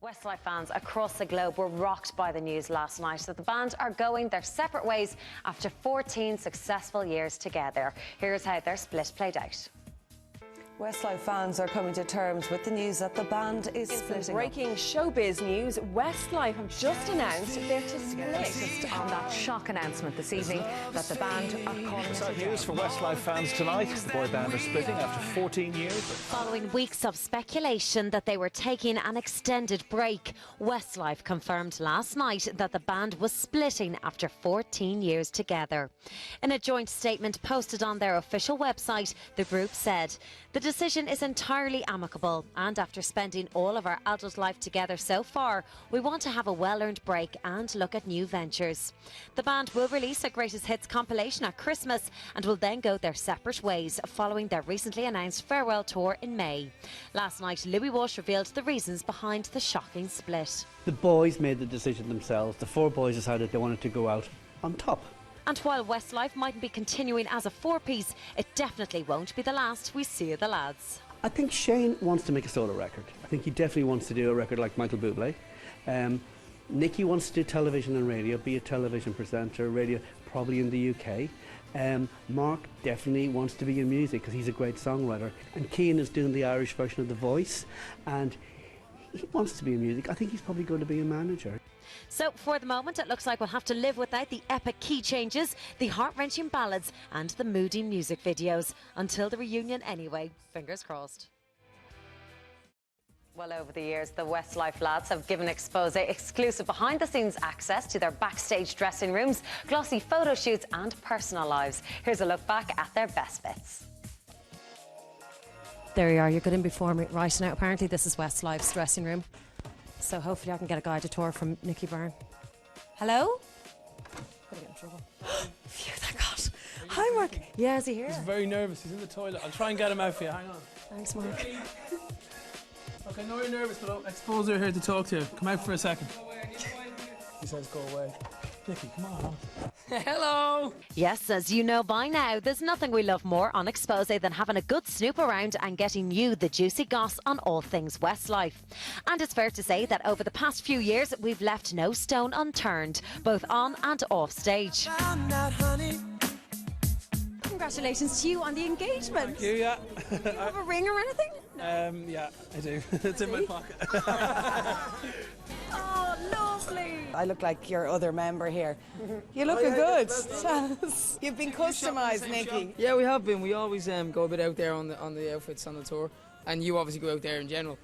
Westlife fans across the globe were rocked by the news last night that the band are going their separate ways after 14 successful years together. Here's how their split played out. Westlife fans are coming to terms with the news that the band is splitting breaking showbiz news, Westlife have just announced they're to split. Just on that shock announcement this evening that the band are calling it Sad news for Westlife fans tonight. The boy band are splitting after 14 years. Following weeks of speculation that they were taking an extended break, Westlife confirmed last night that the band was splitting after 14 years together. In a joint statement posted on their official website, the group said, "The decision is entirely amicable, and after spending all of our adult life together so far, we want to have a well-earned break and look at new ventures." The band will release a greatest hits compilation at Christmas and will then go their separate ways following their recently announced farewell tour in May. Last night, Louis Walsh revealed the reasons behind the shocking split. The boys made the decision themselves. The four boys decided they wanted to go out on top. And while Westlife mightn't be continuing as a four-piece, it definitely won't be the last we see of the lads. I think Shane wants to make a solo record. I think he definitely wants to do a record like Michael Bublé. Nicky wants to do television and radio, be a television presenter, radio, probably in the UK. Mark definitely wants to be in music because he's a great songwriter. And Cian is doing the Irish version of The Voice, and he wants to be in music. I think he's probably going to be a manager. So for the moment, it looks like we'll have to live without the epic key changes, the heart-wrenching ballads and the moody music videos. Until the reunion anyway, fingers crossed. Well, over the years, the Westlife lads have given Xposé exclusive behind-the-scenes access to their backstage dressing rooms, glossy photo shoots and personal lives. Here's a look back at their best bits. There you are, you got in before me. Right, now apparently this is Westlife's dressing room. So hopefully I can get a guided tour from Nicky Byrne. Hello? Gonna get in trouble. Phew, thank God. Hi, Mark. Yeah, is he here? He's very nervous. He's in the toilet. I'll try and get him out for you. Hang on. Thanks, Mark. Okay, I know you're nervous, but Xposé are here to talk to you. Come out for a second. He says go away. Nicky, come on. Hello! Yes, as you know by now, there's nothing we love more on Xposé than having a good snoop around and getting you the juicy goss on all things Westlife. And it's fair to say that over the past few years, we've left no stone unturned, both on and off stage. Congratulations to you on the engagement. Thank you, yeah. Do you have a ring or anything? Yeah, I do. It's in my pocket. Oh, lovely. I look like your other member here. You're looking good. You've been customised, Nicky. Yeah, we have been. We always go a bit out there on the outfits on the tour, and you obviously go out there in general.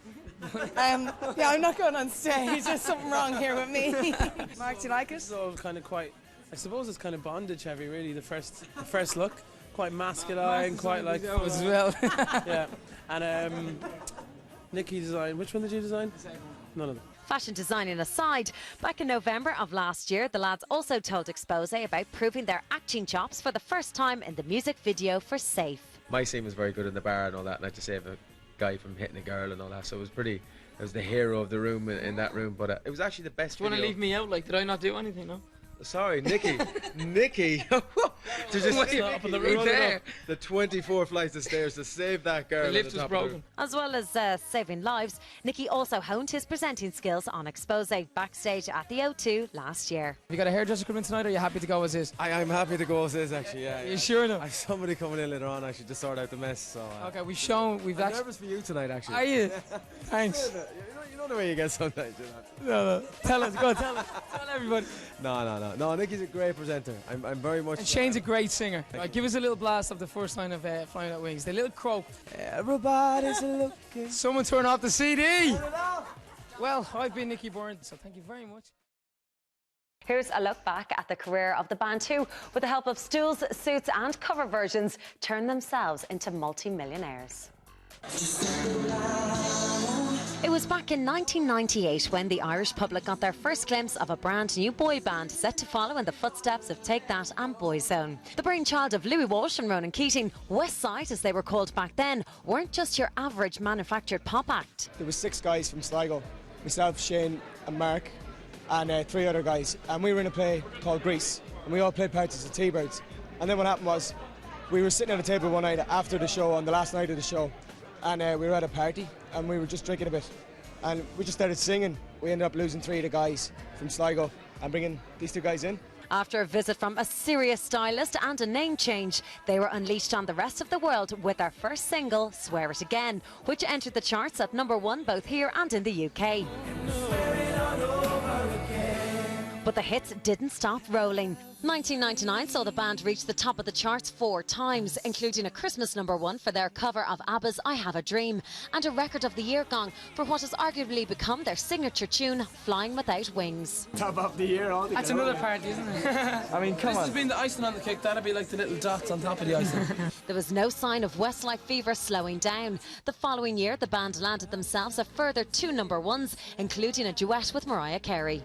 Yeah, I'm not going on stage. There's something wrong here with me. Mark, do you like it? It's all kind of quite, I suppose it's kind of bondage heavy, really, the first look. Quite masculine, quite like... as well. Yeah. And Nicky designed, which one did you design? None of them. Fashion designing aside, back in November of last year, the lads also told Xposé about proving their acting chops for the first time in the music video for Safe. My scene was very good in the bar and all that, and I had to save a guy from hitting a girl and all that, so it was the hero of the room in that room, but it was actually the best Do you video. want to leave me out? Like, did I not do anything, no? Sorry, Nicky. Nicky. To just up on the roof. run up the 24 flights of stairs to save that girl. The lift was broken. As well as saving lives, Nicky also honed his presenting skills on Xposé backstage at the O2 last year. Have you got a hairdresser coming in tonight, or are you happy to go as is? I'm happy to go as is, actually, yeah. You sure now? I have somebody coming in later on, actually, to sort out the mess, so... Okay, we've I'm actually... nervous for you tonight, actually. Are you? Thanks. You know the way you get sometimes, you know. No. Tell us, go on, tell everybody. No, Nicky's a great presenter. I'm very much... And Shane's a great singer. Right, give us a little blast of the first line of Flying Out Wings. The little croak. Everybody's looking... Someone turn off the CD! Well, I've been Nicky Byrne, so thank you very much. Here's a look back at the career of the band who, with the help of stools, suits and cover versions, turned themselves into multi-millionaires. It was back in 1998 when the Irish public got their first glimpse of a brand new boy band set to follow in the footsteps of Take That and Boyzone. The brainchild of Louis Walsh and Ronan Keating, Westside as they were called back then, weren't just your average manufactured pop act. There was 6 guys from Sligo, myself, Shane and Mark, and 3 other guys, and we were in a play called Grease, and we all played parts as the T-Birds. And then what happened was, we were sitting at a table one night after the show, on the last night of the show, and we were at a party, and we were just drinking a bit. and we just started singing. We ended up losing 3 of the guys from Sligo and bringing these 2 guys in. After a visit from a serious stylist and a name change, they were unleashed on the rest of the world with their first single, Swear It Again, which entered the charts at #1 both here and in the UK. But the hits didn't stop rolling. 1999 saw the band reach the top of the charts 4 times, including a Christmas #1 for their cover of ABBA's I Have a Dream, and a Record of the Year gong for what has arguably become their signature tune, Flying Without Wings. Top of the year, all That's another party, isn't it? I mean, come This on. has been the icing on the cake. That'd be like the little dots on top of the icing. There was no sign of Westlife fever slowing down. The following year, the band landed themselves a further 2 #1s, including a duet with Mariah Carey.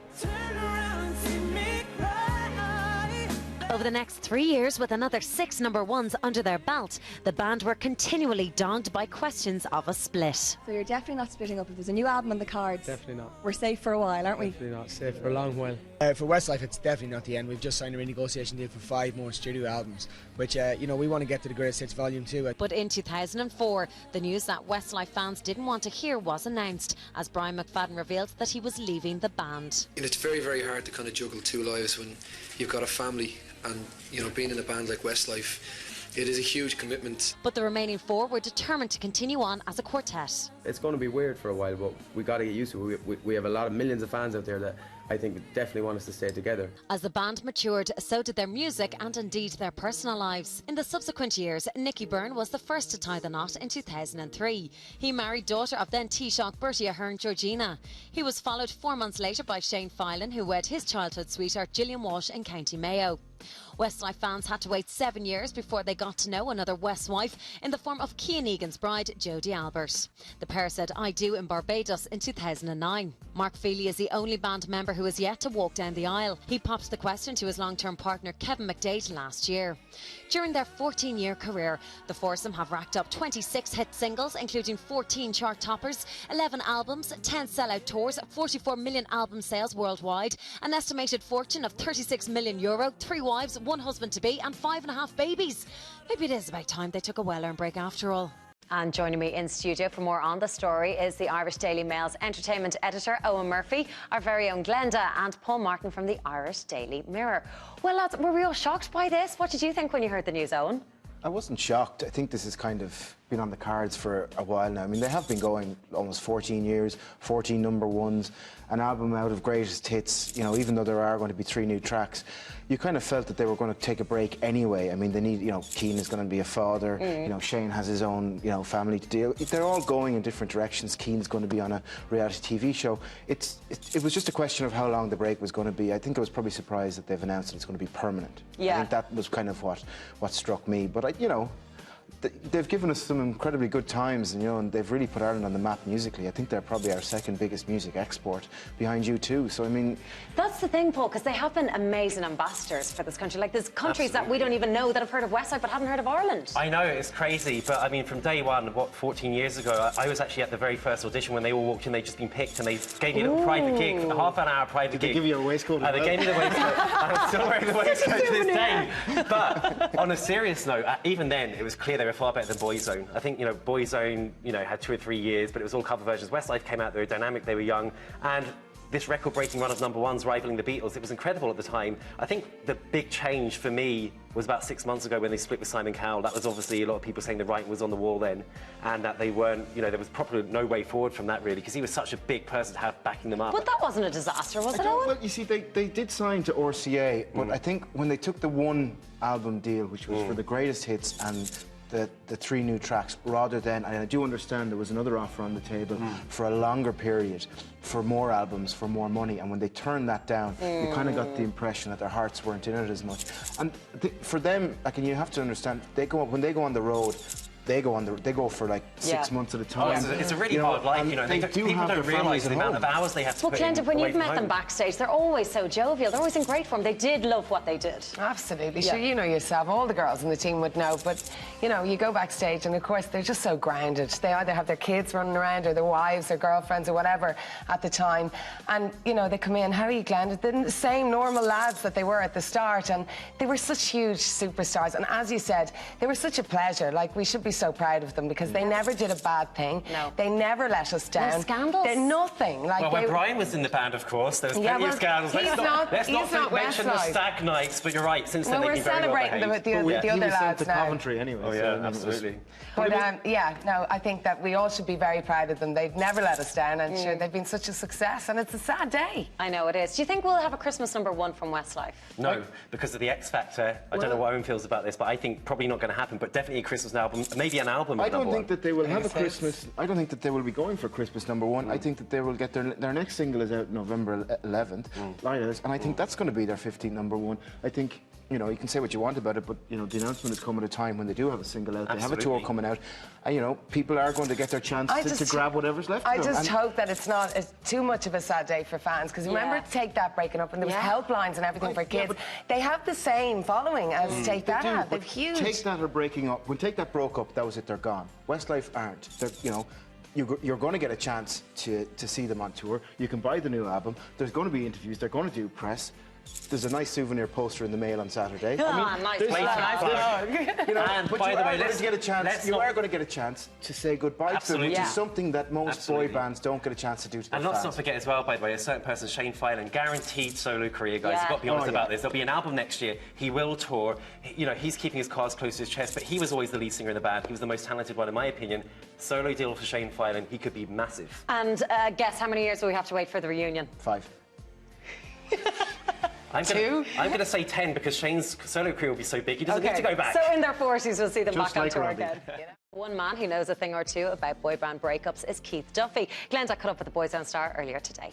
Over the next 3 years, with another 6 #1s under their belt, the band were continually dogged by questions of a split. So you're definitely not splitting up. If there's a new album on the cards, Definitely not. we're safe for a while, aren't we? Definitely not. Safe for a long while. For Westlife, it's definitely not the end. We've just signed a renegotiation deal for 5 more studio albums, which, you know, we want to get to the Greatest Hits Volume 2. But in 2004, the news that Westlife fans didn't want to hear was announced, as Brian McFadden revealed that he was leaving the band. And it's very, very hard to kind of juggle 2 lives when you've got a family, and, you know, being in a band like Westlife, it is a huge commitment. But the remaining 4 were determined to continue on as a quartet. It's going to be weird for a while, but we got to get used to it. We have a lot of millions of fans out there that I think definitely want us to stay together. As the band matured, so did their music and indeed their personal lives. In the subsequent years, Nicky Byrne was the first to tie the knot in 2003. He married daughter of then Taoiseach Bertie Ahern, Georgina. He was followed 4 months later by Shane Filan, who wed his childhood sweetheart Gillian Walsh in County Mayo. Westlife fans had to wait 7 years before they got to know another Westwife in the form of Cian Egan's bride, Jodie Albert. The pair said I do in Barbados in 2009. Mark Feely is the only band member who has yet to walk down the aisle. He popped the question to his long-term partner Kevin McDade last year. During their 14-year career, the foursome have racked up 26 hit singles, including 14 chart toppers, 11 albums, 10 sellout tours, 44 million album sales worldwide, an estimated fortune of €36 million, 3 wives, 1 husband-to-be and 5.5 babies. Maybe it is about time they took a well-earned break after all. And joining me in studio for more on the story is the Irish Daily Mail's entertainment editor, Owen Murphy, our very own Glenda, and Paul Martin from the Irish Daily Mirror. Well, lads, were we all shocked by this? What did you think when you heard the news, Owen? I wasn't shocked. I think this has kind of been on the cards for a while now. I mean, they have been going almost 14 years, 14 #1s, an album out of greatest hits. You know, even though there are going to be 3 new tracks, you kind of felt that they were going to take a break anyway. I mean, they need, you know, Cian is going to be a father. You know, Shane has his own, you know, family to deal. They're all going in different directions. Cian's going to be on a reality TV show. It was just a question of how long the break was going to be. I think I was probably surprised that they've announced that it's going to be permanent. Yeah. I think that was kind of what struck me. But you know, they've given us some incredibly good times, and you know, and they've really put Ireland on the map musically. I think they're probably our 2nd biggest music export, behind U2. So I mean, that's the thing, Paul, because they have been amazing ambassadors for this country. Like, there's countries that we don't even know that have heard of Westlife but haven't heard of Ireland. I know, it's crazy, but I mean, from day one, 14 years ago, I was actually at the very first audition when they all walked in. They'd just been picked, and they gave me a little private gig, a half-an-hour private gig. Did they give you a waistcoat? They gave me the waistcoat. I'm still wearing the waistcoat to this day. But on a serious note, even then, it was clear they were far better than Boyzone. I think, you know, Boyzone, you know, had 2 or 3 years, but it was all cover versions. Westlife came out, they were dynamic, they were young, and this record-breaking run of #1s rivaling the Beatles, it was incredible at the time. I think the big change for me was about 6 months ago when they split with Simon Cowell. That was obviously a lot of people saying the writing was on the wall then, and that they weren't, you know, there was probably no way forward from that really, because he was such a big person to have backing them up. But that wasn't a disaster, was it, Owen? Well, you see, they did sign to RCA, but I think when they took the 1 album deal, which was for the greatest hits and the 3 new tracks, rather than, and I do understand there was another offer on the table for a longer period, for more albums, for more money, and when they turned that down, you kind of got the impression that their hearts weren't in it as much. And for them, like, and you have to understand, when they go on the road, they go for like 6 months at a time. It's a really hard life, you know. People don't realise the amount of hours they have to put in. Well, Glenda, when you've met them backstage, they're always so jovial. They're always in great form. They did love what they did. Absolutely. Sure, you know yourself, all the girls in the team would know, but, you know, you go backstage and, of course, they're just so grounded. They either have their kids running around or their wives or girlfriends or whatever at the time, and, you know, they come in, how are you, Glenda? They're the same normal lads that they were at the start, and they were such huge superstars, and as you said, they were such a pleasure. Like, we should be so proud of them because they never did a bad thing. No. They never let us down. No scandals? They're nothing. Like well, when Brian was in the band, of course, there was plenty of scandals. Let's not mention the stag nights, but you're right, since then they've been very well behaved. Well, we're celebrating the other lads now. Coventry anyway. Oh, yeah, absolutely. But, yeah, no, I think that we all should be very proud of them. They've never let us down, and sure, they've been such a success, and it's a sad day. I know it is. Do you think we'll have a Christmas #1 from Westlife? No, because of the X Factor. I don't know what Owen feels about this, but I think probably not going to happen, but definitely a Christmas album, maybe an album. I don't think that they will have a Christmas. I don't think that they will be going for Christmas #1. I think that they will get their next single is out November 11th, and I think that's going to be their 15th #1. I think, you know, you can say what you want about it, but, you know, the announcement is coming at a time when they do have a single out. They have a tour coming out. And, you know, people are going to get their chance to grab whatever's left of them. I just hope that it's not too much of a sad day for fans, because remember Take That breaking up, and there was helplines and everything for kids. They have the same following as Take That had. They're huge. Take That are breaking up. When Take That broke up, that was it, they're gone. Westlife aren't. They're, you know, you're going to get a chance to see them on tour. You can buy the new album. There's going to be interviews. They're going to do press. There's a nice souvenir poster in the mail on Saturday. Nice. You know, and but you are going to get a chance. You are going to get a chance to say goodbye to them, which is something that most boy bands don't get a chance to do to their fans. And let's not forget as well, by the way, a certain person, Shane Filan, guaranteed solo career, guys. You've got to be honest about this. There'll be an album next year. He will tour. You know, he's keeping his cards close to his chest, but he was always the lead singer in the band. He was the most talented one, in my opinion. Solo deal for Shane Filan. He could be massive. And guess how many years will we have to wait for the reunion? 5. I'm going to say 10 because Shane's solo career will be so big he doesn't need to go back. So in their 40s we'll see them Just back on like tour Robbie. again. One man who knows a thing or two about boy band breakups is Keith Duffy. Glenda caught up with the Boyzone star earlier today.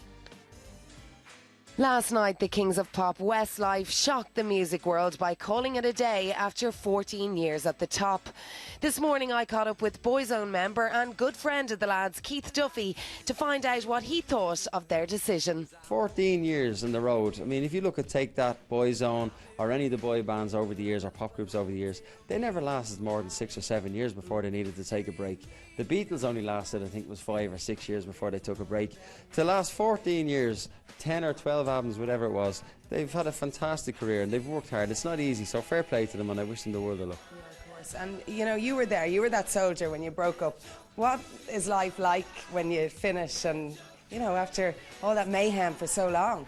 Last night, the Kings of Pop Westlife shocked the music world by calling it a day after 14 years at the top. This morning, I caught up with Boyzone member and good friend of the lads, Keith Duffy, to find out what he thought of their decision. 14 years on the road. I mean, if you look at Take That, Boyzone, or any of the boy bands over the years, or pop groups over the years, they never lasted more than 6 or 7 years before they needed to take a break. The Beatles only lasted, I think it was 5 or 6 years before they took a break. To last 14 years, 10 or 12 albums, whatever it was, they've had a fantastic career and they've worked hard. It's not easy, so fair play to them, and I wish them the world of luck. Yeah, of course. And, you know, you were there, you were that soldier when you broke up. What is life like when you finish and, you know, after all that mayhem for so long?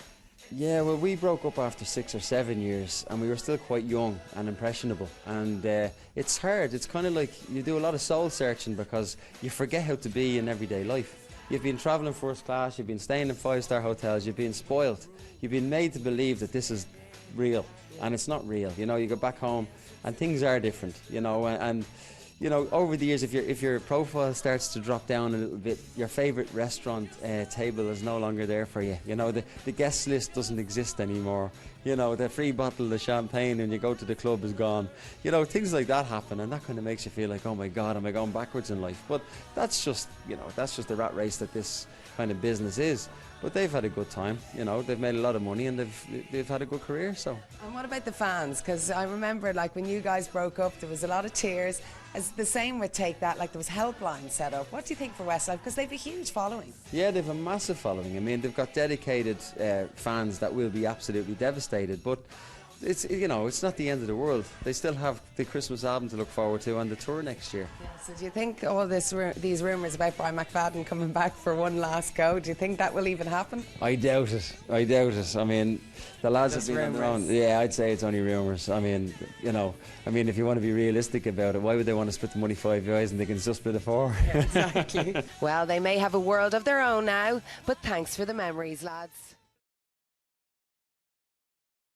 Yeah, well, we broke up after 6 or 7 years and we were still quite young and impressionable, and it's hard. It's kind of like you do a lot of soul searching because you forget how to be in everyday life. You've been travelling first class, you've been staying in 5-star hotels, you've been spoiled, you've been made to believe that this is real, and it's not real. You know, you go back home and things are different, you know, and you know, over the years, if your profile starts to drop down a little bit, your favourite restaurant table is no longer there for you. You know, the guest list doesn't exist anymore. You know, the free bottle of champagne when you go to the club is gone. You know, things like that happen, and that kind of makes you feel like, oh my God, am I going backwards in life? But that's just, you know, that's just the rat race that this kind of business is. But they've had a good time, you know, they've made a lot of money and they've had a good career, so. And what about the fans? Because I remember, like, when you guys broke up, there was a lot of tears. It's the same with Take That, like there was helplines set up. What do you think for Westlife? Because they've a huge following. Yeah, they've a massive following. I mean, they've got dedicated fans that will be absolutely devastated, but it's, you know, it's not the end of the world. They still have the Christmas album to look forward to and the tour next year. Yeah, so do you think all these rumours about Brian McFadden coming back for one last go, do you think that will even happen? I doubt it. I doubt it. I mean, the lads have been on their own. Yeah, I'd say it's only rumours. I mean, you know, if you want to be realistic about it, why would they want to split the money 5 ways and they can just split it 4? Yeah, exactly. Well, they may have a world of their own now, but thanks for the memories, lads.